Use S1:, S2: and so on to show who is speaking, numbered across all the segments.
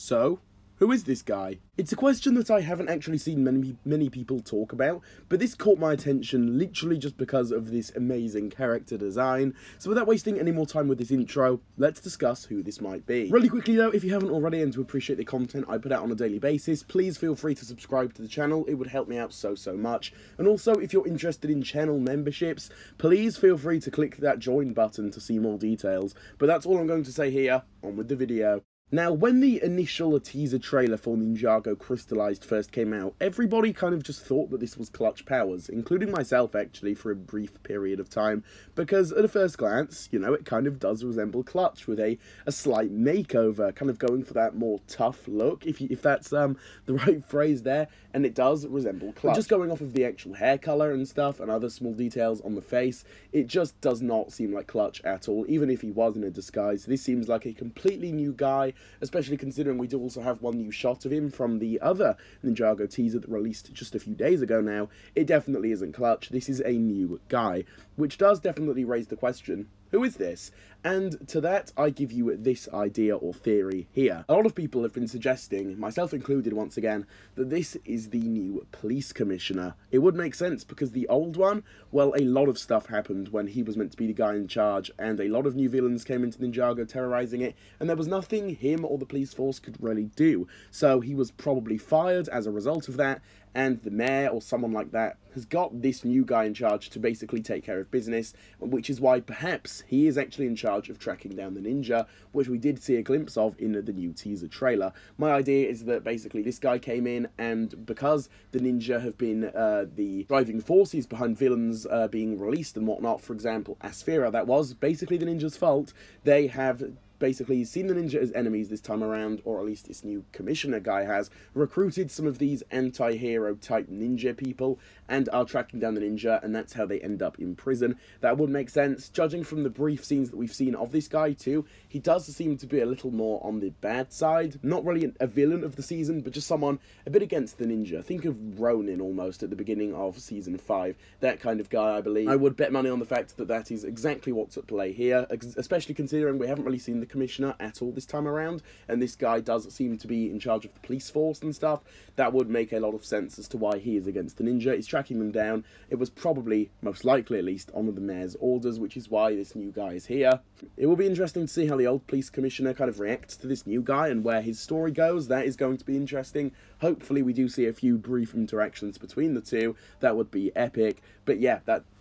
S1: So, who is this guy? It's a question that I haven't actually seen many people talk about, but this caught my attention literally just because of this amazing character design. So without wasting any more time with this intro, let's discuss who this might be. Really quickly though, if you haven't already and to appreciate the content I put out on a daily basis, please feel free to subscribe to the channel. It would help me out so much. And also, if you're interested in channel memberships, please feel free to click that join button to see more details. But that's all I'm going to say here. On with the video. Now, when the initial teaser trailer for Ninjago Crystalized first came out, everybody kind of just thought that this was Clutch powers, including myself actually for a brief period of time, because at a first glance, you know, it kind of does resemble Clutch with a slight makeover, kind of going for that more tough look, if that's the right phrase there, and it does resemble Clutch. But just going off of the actual hair colour and stuff, and other small details on the face, it just does not seem like Clutch at all, even if he was in a disguise. This seems like a completely new guy, especially considering we do also have one new shot of him from the other Ninjago teaser that released just a few days ago now. It definitely isn't Clutch. This is a new guy, which does definitely raise the question, who is this? And to that, I give you this idea or theory here. A lot of people have been suggesting, myself included once again, that this is the new police commissioner. It would make sense because the old one, well, a lot of stuff happened when he was meant to be the guy in charge, and a lot of new villains came into Ninjago terrorizing it, and there was nothing him or the police force could really do. So he was probably fired as a result of that, and the mayor or someone like that has got this new guy in charge to basically take care of business, which is why perhaps he is actually in charge of tracking down the ninja, which we did see a glimpse of in the new teaser trailer. My idea is that basically this guy came in, and because the ninja have been the driving forces behind villains being released and whatnot, for example, Asphira, that was basically the ninja's fault, they have basically seen the ninja as enemies this time around, or at least this new commissioner guy has recruited some of these anti-hero type ninja people and are tracking down the ninja, and that's how they end up in prison. That would make sense. Judging from the brief scenes that we've seen of this guy too, he does seem to be a little more on the bad side. Not really a villain of the season, but just someone a bit against the ninja. Think of Ronin almost at the beginning of season 5. That kind of guy, I believe. I would bet money on the fact that that is exactly what's at play here, especially considering we haven't really seen the commissioner at all this time around, and this guy does seem to be in charge of the police force and stuff. That would make a lot of sense as to why he is against the ninja. He's tracking them down. It was probably, most likely at least, on the mayor's orders, which is why this new guy is here. It will be interesting to see how the old police commissioner kind of reacts to this new guy and where his story goes. That is going to be interesting. Hopefully we do see a few brief interactions between the two. That would be epic. But yeah,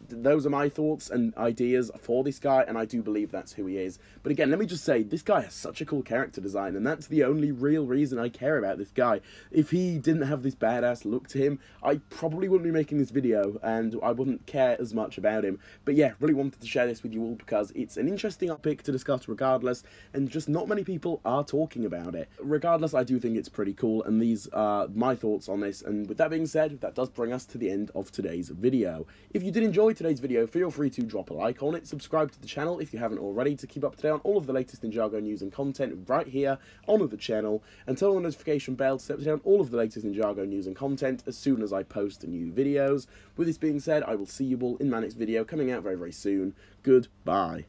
S1: those are my thoughts and ideas for this guy, and I do believe that's who he is. But again, let me just say, this guy has such a cool character design, and that's the only real reason I care about this guy. If he didn't have this badass look to him, I probably wouldn't be making this video, and I wouldn't care as much about him. But yeah, really wanted to share this with you all because it's an interesting topic to discuss regardless, and just not many people are talking about it. Regardless, I do think it's pretty cool, and these are my thoughts on this. And with that being said, that does bring us to the end of today's video. If you did enjoy today's video, feel free to drop a like on it, subscribe to the channel if you haven't already to keep up to date on all of the latest Ninjago news and content right here on the channel, and turn on the notification bell to stay up to date on all of the latest Ninjago news and content as soon as I post new videos. With this being said, I will see you all in my next video coming out very soon. Goodbye.